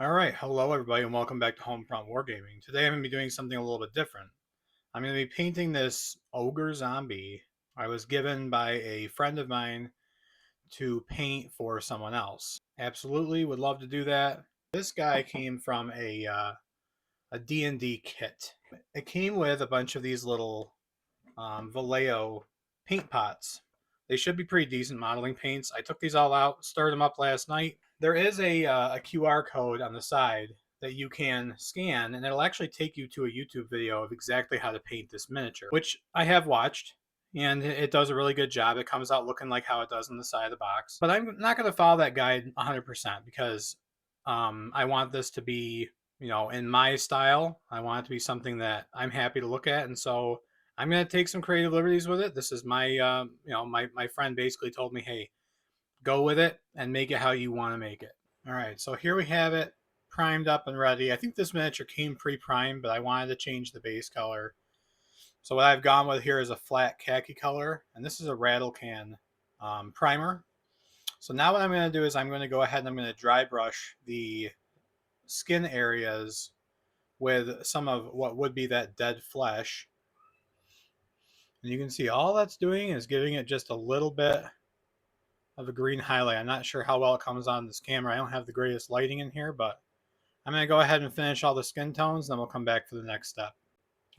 Alright, hello everybody and welcome back to Homefront Wargaming. Today I'm going to be doing something a little bit different. I'm going to be painting this Ogre zombie I was given by a friend of mine to paint for someone else. Absolutely would love to do that. This guy came from a D&D kit. It came with a bunch of these little Vallejo paint pots. They should be pretty decent modeling paints. I took these all out, stirred them up last night. There is a QR code on the side that you can scan, and it'll actually take you to a YouTube video of exactly how to paint this miniature, which I have watched, and it does a really good job. It comes out looking like how it does on the side of the box. But I'm not going to follow that guide 100% because I want this to be, in my style. I want it to be something that I'm happy to look at, and so I'm going to take some creative liberties with it. This is my friend basically told me, hey, go with it and make it how you want to make it. All right, so here we have it primed up and ready. I think this miniature came pre-primed, but I wanted to change the base color. So what I've gone with here is a flat khaki color, and this is a rattle can primer. So now what I'm going to do is I'm going to go ahead and I'm going to dry brush the skin areas with some of what would be that dead flesh. And you can see all that's doing is giving it just a little bit of a green highlight. I'm not sure how well it comes on this camera. I don't have the greatest lighting in here, but I'm going to go ahead and finish all the skin tones, and then we'll come back for the next step.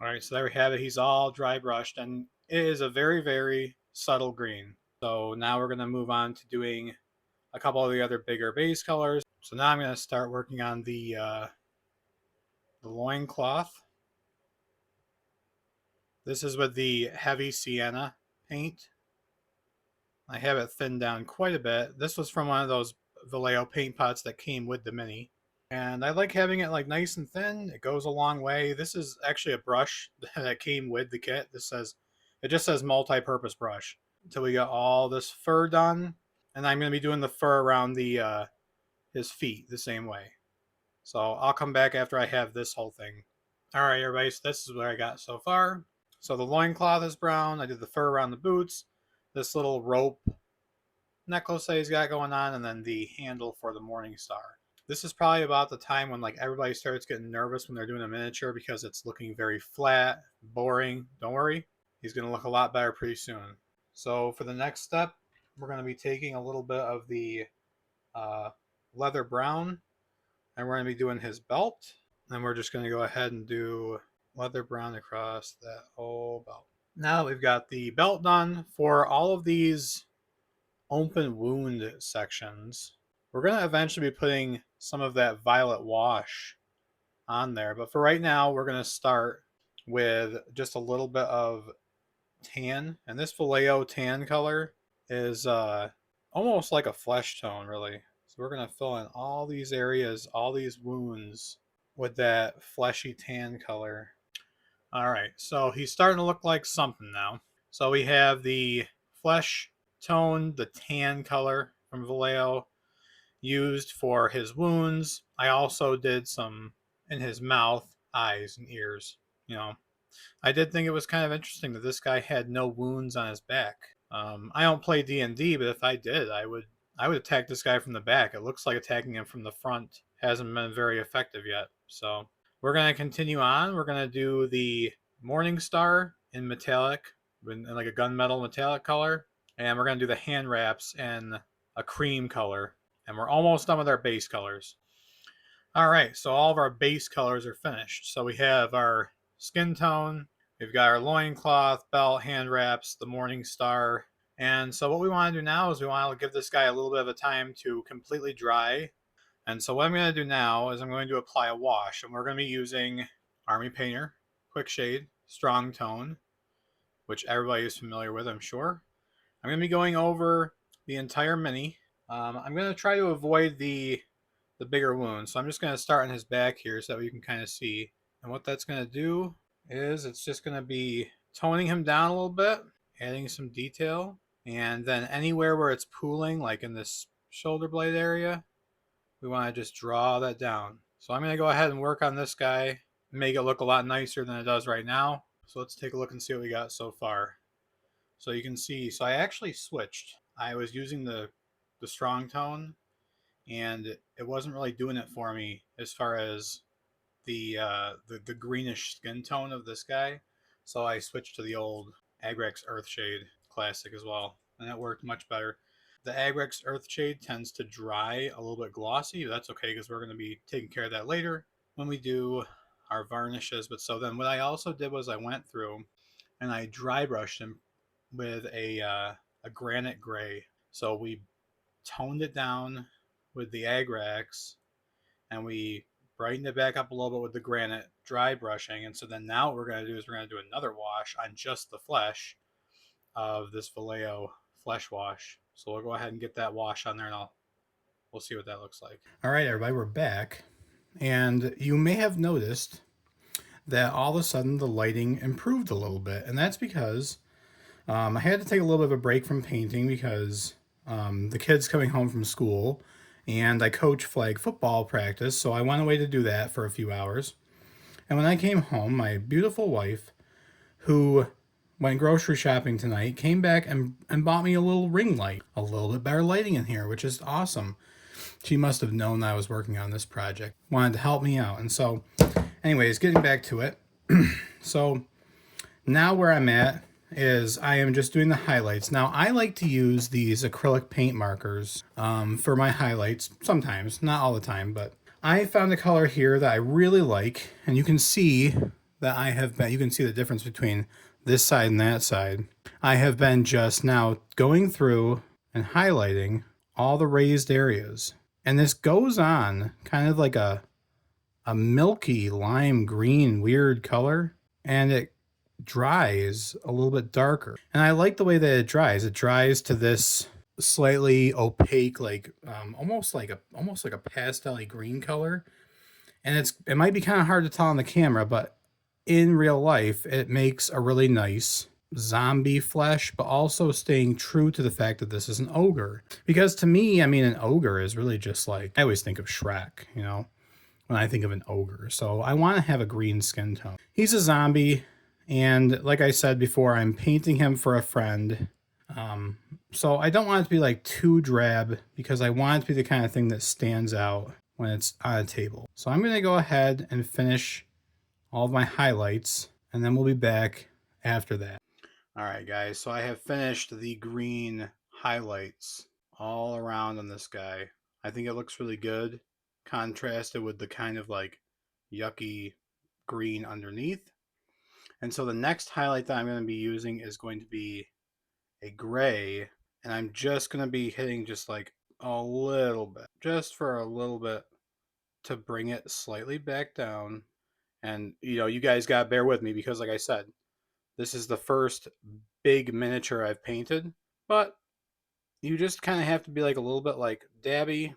All right, so there we have it. He's all dry brushed, and it is a very, very subtle green. So now we're going to move on to doing a couple of the other bigger base colors. So now I'm going to start working on the loincloth. This is with the heavy sienna paint. I have it thinned down quite a bit. This was from one of those Vallejo paint pots that came with the Mini. And I like having it like nice and thin. It goes a long way. This is actually a brush that came with the kit. It just says multi-purpose brush. Until we got all this fur done. And I'm going to be doing the fur around the his feet the same way. So I'll come back after I have this whole thing. All right, everybody, so this is what I got so far. So the loincloth is brown. I did the fur around the boots. This little rope necklace that he's got going on, and then the handle for the Morning Star. This is probably about the time when like everybody starts getting nervous when they're doing a miniature because it's looking very flat, boring. Don't worry, he's going to look a lot better pretty soon. So for the next step, we're going to be taking a little bit of the leather brown, and we're going to be doing his belt. And we're just going to go ahead and do leather brown across that whole belt. Now we've got the belt done for all of these open wound sections. We're going to eventually be putting some of that violet wash on there, but for right now we're going to start with just a little bit of tan, and this Vallejo tan color is almost like a flesh tone, really. So we're going to fill in all these areas, all these wounds with that fleshy tan color. All right, so he's starting to look like something now. So we have the flesh tone, the tan color from Vallejo used for his wounds. I also did some in his mouth, eyes, and ears. I did think it was kind of interesting that this guy had no wounds on his back. I don't play D&D, but if I did, I would attack this guy from the back. It looks like attacking him from the front hasn't been very effective yet. So we're going to continue on. We're going to do the Morning Star in metallic, in like a gunmetal metallic color. And we're going to do the hand wraps in a cream color. And we're almost done with our base colors. All right, so all of our base colors are finished. So we have our skin tone, we've got our loincloth, belt, hand wraps, the Morning Star. And so what we want to do now is we want to give this guy a little bit of a time to completely dry. And so what I'm going to do now is I'm going to apply a wash. And we're going to be using Army Painter, Quick Shade, Strong Tone, which everybody is familiar with, I'm sure. I'm going to be going over the entire mini. I'm going to try to avoid the bigger wound. So I'm just going to start on his back here so that you can kind of see. And what that's going to do is it's just going to be toning him down a little bit, adding some detail. And then anywhere where it's pooling, like in this shoulder blade area, we want to just draw that down. So I'm going to go ahead and work on this guy, make it look a lot nicer than it does right now. So let's take a look and see what we got so far. So you can see, so I actually switched. I was using the strong tone, and it wasn't really doing it for me as far as the greenish skin tone of this guy. So I switched to the old Agrex Earthshade Classic as well, and that worked much better. The Agrex Earthshade tends to dry a little bit glossy, but that's okay because we're going to be taking care of that later when we do our varnishes. But so then what I also did was I went through and I dry brushed him with a granite gray. So we toned it down with the Agrex and we brightened it back up a little bit with the granite dry brushing. And so then now what we're going to do is we're going to do another wash on just the flesh of this Vallejo flesh wash. So we'll go ahead and get that wash on there and we'll see what that looks like. All right, everybody, we're back. And you may have noticed that all of a sudden the lighting improved a little bit. And that's because I had to take a little bit of a break from painting because the kids coming home from school and I coach flag football practice. So I went away to do that for a few hours. And when I came home, my beautiful wife, who went grocery shopping tonight, came back and bought me a little ring light. A little bit better lighting in here, which is awesome. She must have known that I was working on this project. Wanted to help me out. And so, anyways, getting back to it. So, now where I'm at is I am just doing the highlights. Now, I like to use these acrylic paint markers for my highlights sometimes, not all the time, but I found a color here that I really like, and you can see that you can see the difference between this side and that side. I have been just now going through and highlighting all the raised areas. And this goes on kind of like a milky lime green weird color, and it dries a little bit darker. And I like the way that it dries. It dries to this slightly opaque, like almost like a pastel-y green color. And it might be kind of hard to tell on the camera, but in real life, it makes a really nice zombie flesh, but also staying true to the fact that this is an ogre. Because to me, I mean, an ogre is really just like, I always think of Shrek, you know, when I think of an ogre. So I want to have a green skin tone. He's a zombie, and like I said before, I'm painting him for a friend. So I don't want it to be like too drab because I want it to be the kind of thing that stands out when it's on a table. So I'm going to go ahead and finish all of my highlights, and then we'll be back after that. All right, guys, so I have finished the green highlights all around on this guy. I think it looks really good, contrasted with the kind of like yucky green underneath. And so the next highlight that I'm going to be using is going to be a gray, and I'm just going to be hitting just like a little bit, just for a little bit to bring it slightly back down. And, you know, you guys got to bear with me because, like I said, this is the first big miniature I've painted, but you just kind of have to be like a little bit like dabby,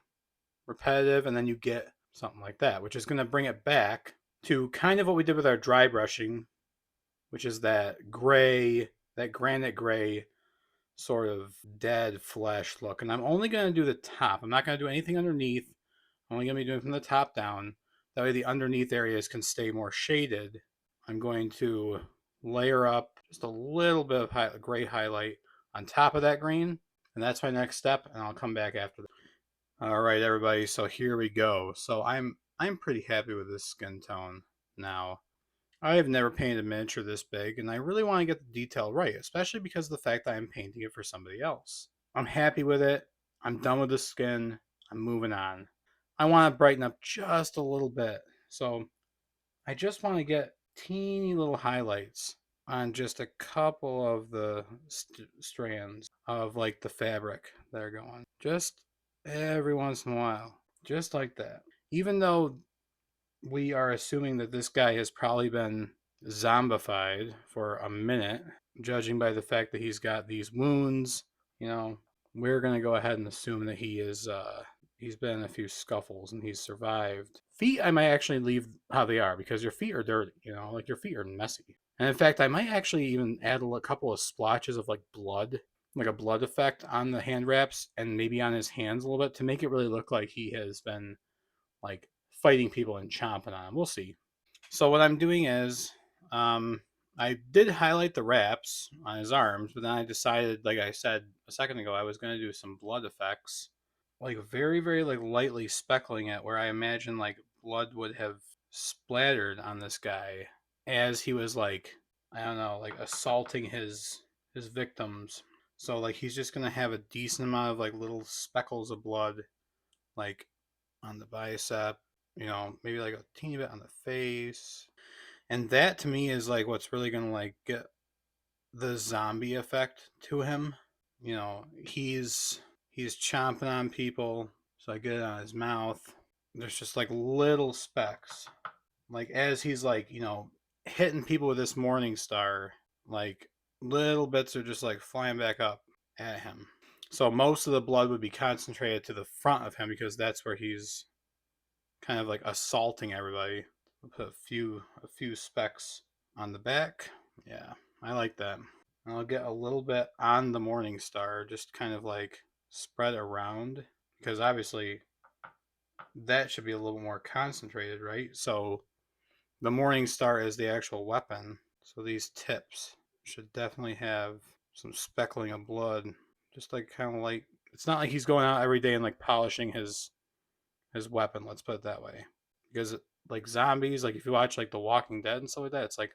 repetitive, and then you get something like that, which is going to bring it back to kind of what we did with our dry brushing, which is that gray, that granite gray sort of dead flesh look. And I'm only going to do the top. I'm not going to do anything underneath. I'm only going to be doing from the top down. That way the underneath areas can stay more shaded. I'm going to layer up just a little bit of gray highlight on top of that green. And that's my next step, and I'll come back after that. All right, everybody, so here we go. So I'm pretty happy with this skin tone now. I have never painted a miniature this big, and I really want to get the detail right, especially because of the fact that I'm painting it for somebody else. I'm happy with it. I'm done with the skin. I'm moving on. I want to brighten up just a little bit. So I just want to get teeny little highlights on just a couple of the strands of like the fabric that are going. Just every once in a while. Just like that. Even though we are assuming that this guy has probably been zombified for a minute, judging by the fact that he's got these wounds, you know, we're going to go ahead and assume that he's been in a few scuffles and he's survived. Feet, I might actually leave how they are because your feet are dirty, you know, like your feet are messy. And in fact, I might actually even add a couple of splotches of like blood, like a blood effect on the hand wraps and maybe on his hands a little bit to make it really look like he has been like fighting people and chomping on them. We'll see. So what I'm doing is, I did highlight the wraps on his arms, but then I decided, like I said a second ago, I was going to do some blood effects like very, very like lightly speckling it, where I imagine like blood would have splattered on this guy as he was like, I don't know, like assaulting his victims. So like he's just gonna have a decent amount of like little speckles of blood, like on the bicep, maybe like a teeny bit on the face. And that to me is like what's really gonna like get the zombie effect to him. He's chomping on people, so I get it on his mouth. There's just like little specks. Like as he's like, hitting people with this morning star, like little bits are just like flying back up at him. So most of the blood would be concentrated to the front of him because that's where he's kind of like assaulting everybody. We'll put a few specks on the back. Yeah, I like that. And I'll get a little bit on the morning star, just kind of like spread around because obviously that should be a little more concentrated, right? So the morning star is the actual weapon. So these tips should definitely have some speckling of blood, just like kind of like it's not like he's going out every day and like polishing his weapon. Let's put it that way, because like zombies, like if you watch like The Walking Dead and stuff like that, it's like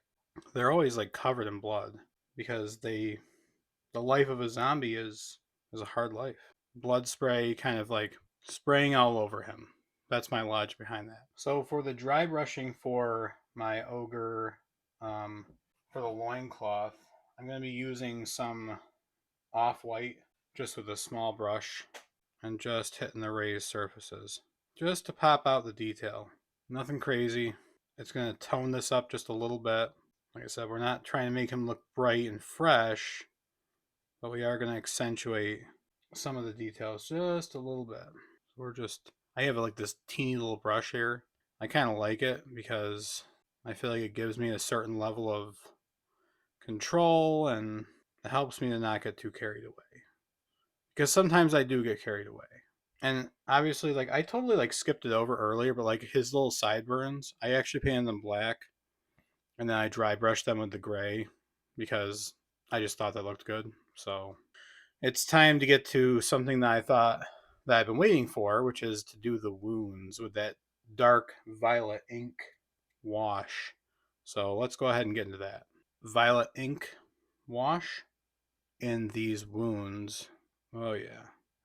they're always like covered in blood because the life of a zombie is a hard life. Blood spray kind of like spraying all over him. That's my logic behind that. So for the dry brushing for my ogre, um, for the loincloth, I'm going to be using some off-white just with a small brush and just hitting the raised surfaces just to pop out the detail. Nothing crazy. It's going to tone this up just a little bit. Like I said, we're not trying to make him look bright and fresh, but we are going to accentuate some of the details just a little bit. So I have like this teeny little brush here. I kind of like it because I feel like it gives me a certain level of control and it helps me to not get too carried away. Because sometimes I do get carried away. And obviously, like, I totally, like, skipped it over earlier, but, like, his little sideburns, I actually painted them black, and then I dry brushed them with the gray because I just thought that looked good. So it's time to get to something that I thought that I've been waiting for, which is to do the wounds with that dark violet ink wash. So let's go ahead and get into that. Violet ink wash in these wounds. Oh yeah,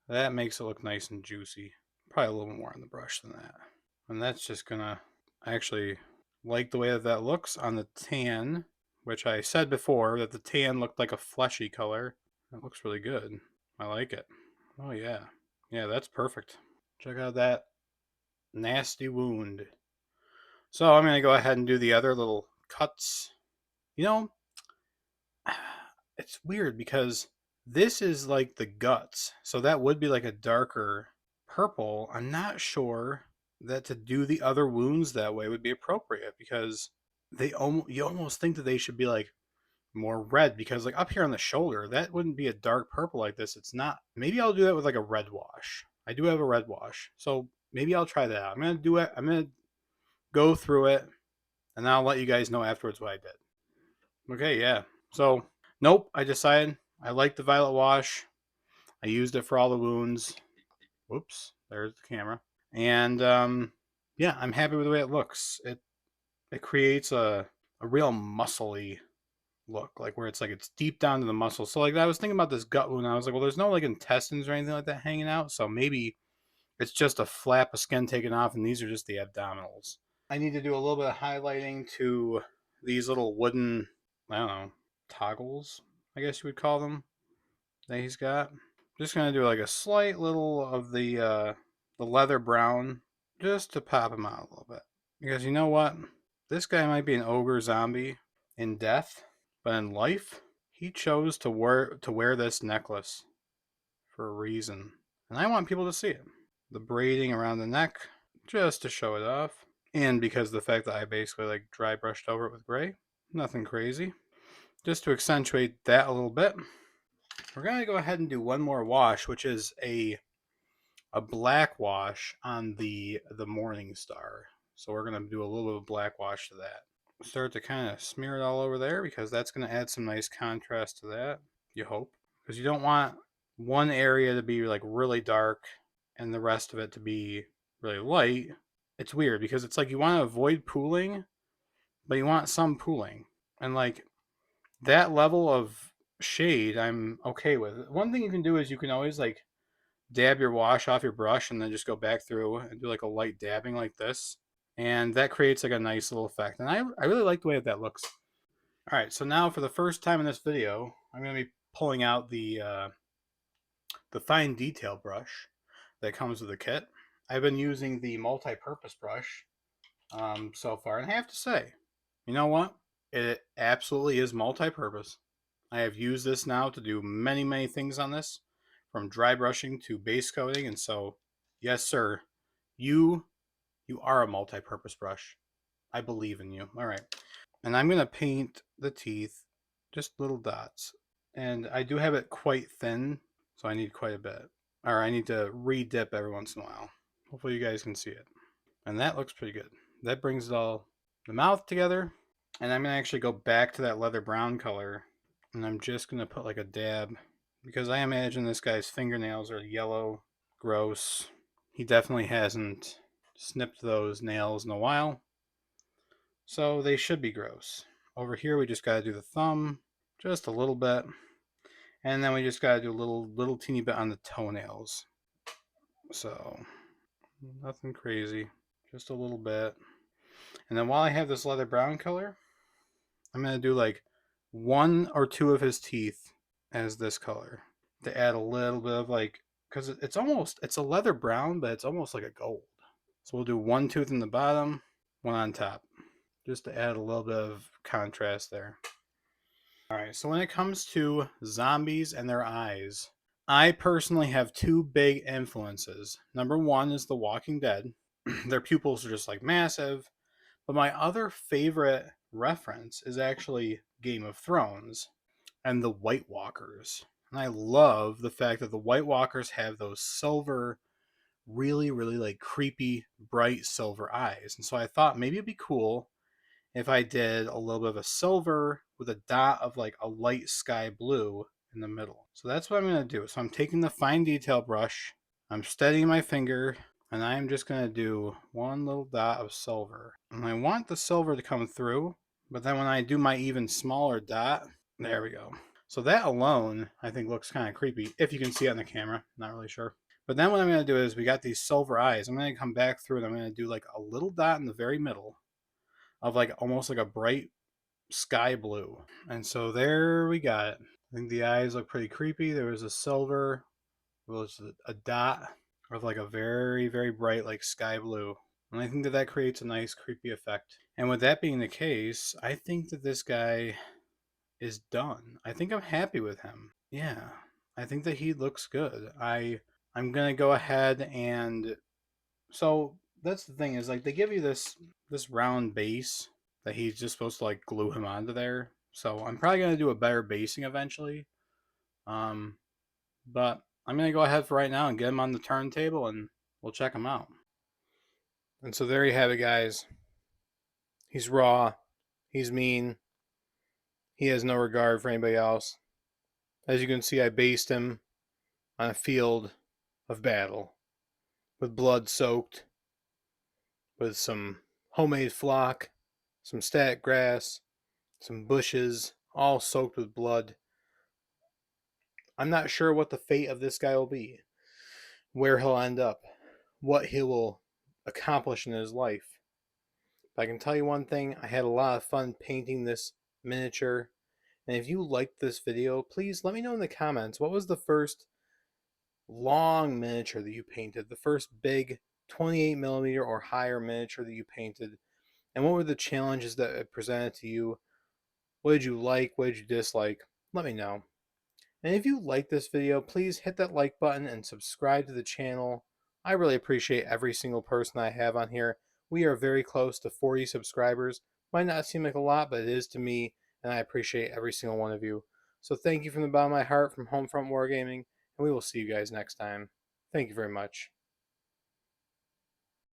that makes it look nice and juicy. Probably a little more on the brush than that. And that's just gonna, I actually like the way that that looks on the tan, which I said before that the tan looked like a fleshy color. That looks really good. I like it. Oh yeah. Yeah, that's perfect. Check out that nasty wound. So I'm gonna go ahead and do the other little cuts. You know, it's weird because this is like the guts. So that would be like a darker purple. I'm not sure that to do the other wounds that way would be appropriate because you almost think that they should be like more red because like up here on the shoulder that wouldn't be a dark purple like this. It's not. Maybe I'll do that with like a red wash. I do have a red wash. So maybe I'll try that out. I'm going to do it. I'm going to go through it and I'll let you guys know afterwards what I did. Okay, yeah. So, nope, I decided I like the violet wash. I used it for all the wounds. Whoops, there's the camera. And yeah, I'm happy with the way it looks. It creates a real muscly look, like where it's like it's deep down to the muscle. So like I was thinking about this gut wound. I was like, well, there's no like intestines or anything like that hanging out. So maybe it's just a flap of skin taken off, and these are just the abdominals. I need to do a little bit of highlighting to these little wooden, I don't know, toggles, I guess you would call them, that he's got. Just gonna do like a slight little of the leather brown, just to pop him out a little bit. Because you know what? This guy might be an ogre zombie in death, but in life, he chose to wear this necklace for a reason. And I want people to see it. The braiding around the neck, just to show it off. And because of the fact that I basically like dry brushed over it with gray. Nothing crazy. Just to accentuate that a little bit. We're going to go ahead and do one more wash, which is a black wash on the Morning Star. So we're going to do a little bit of black wash to that. Start to kind of smear it all over there because that's going to add some nice contrast to that, you hope. Because you don't want one area to be like really dark and the rest of it to be really light. It's weird because it's like you want to avoid pooling, but you want some pooling. And like that level of shade, I'm okay with. One thing you can do is you can always like dab your wash off your brush and then just go back through and do like a light dabbing like this. And that creates like a nice little effect. And I really like the way that looks. All right, so now for the first time in this video, I'm going to be pulling out the fine detail brush that comes with the kit. I've been using the multi-purpose brush so far, and I have to say, you know what? It absolutely is multi-purpose. I have used this now to do many things on this, from dry brushing to base coating, and so, yes, sir, you are a multi-purpose brush. I believe in you. All right, and I'm gonna paint the teeth, just little dots, and I do have it quite thin, so I need quite a bit. Or I need to re-dip every once in a while. Hopefully you guys can see it. And that looks pretty good. That brings it all, the mouth together. And I'm going to actually go back to that leather brown color. And I'm just going to put like a dab. Because I imagine this guy's fingernails are yellow, gross. He definitely hasn't snipped those nails in a while. So they should be gross. Over here we just got to do the thumb. Just a little bit. And then we just got to do a little teeny bit on the toenails. So nothing crazy, just a little bit. And then while I have this leather brown color, I'm going to do like one or two of his teeth as this color to add a little bit of like, because it's a leather brown, but it's almost like a gold. So we'll do one tooth in the bottom, one on top, just to add a little bit of contrast there. All right, so when it comes to zombies and their eyes, I personally have two big influences. Number one is The Walking Dead. Their pupils are just like massive. But my other favorite reference is actually Game of Thrones and the White Walkers. And I love the fact that the White Walkers have those silver, really like creepy, bright silver eyes. And so I thought maybe it'd be cool if I did a little bit of a silver with a dot of like a light sky blue in the middle. So that's what I'm going to do. So I'm taking the fine detail brush, I'm steadying my finger, and I'm just going to do one little dot of silver. And I want the silver to come through, but then when I do my even smaller dot, there we go. So that alone, I think, looks kind of creepy, if you can see it on the camera. Not really sure. But then what I'm going to do is we got these silver eyes. I'm going to come back through and I'm going to do like a little dot in the very middle of like almost like a bright sky blue. And so there we got it. I think the eyes look pretty creepy. There was a silver, was a dot of like a very bright like sky blue. And I think that that creates a nice creepy effect. And with that being the case, I think that this guy is done. I think I'm happy with him. Yeah. I think that he looks good. I'm going to go ahead and so that's the thing is like they give you this round base that he's just supposed to like glue him onto there. So I'm probably gonna do a better basing eventually. Um, but I'm gonna go ahead for right now and get him on the turntable and we'll check him out. And so there you have it, guys. He's raw. He's mean. He has no regard for anybody else. As you can see, I based him on a field of battle with blood soaked, with some homemade flock, some static grass, some bushes, all soaked with blood. I'm not sure what the fate of this guy will be, where he'll end up, what he will accomplish in his life. But I can tell you one thing, I had a lot of fun painting this miniature. And if you liked this video, please let me know in the comments, what was the first long miniature that you painted? The first big 28mm or higher miniature that you painted? And what were the challenges that it presented to you? What did you like? What did you dislike? Let me know. And if you like this video, please hit that like button and subscribe to the channel. I really appreciate every single person I have on here. We are very close to 40 subscribers. Might not seem like a lot, but it is to me, and I appreciate every single one of you. So thank you from the bottom of my heart from Homefront Wargaming, and we will see you guys next time. Thank you very much.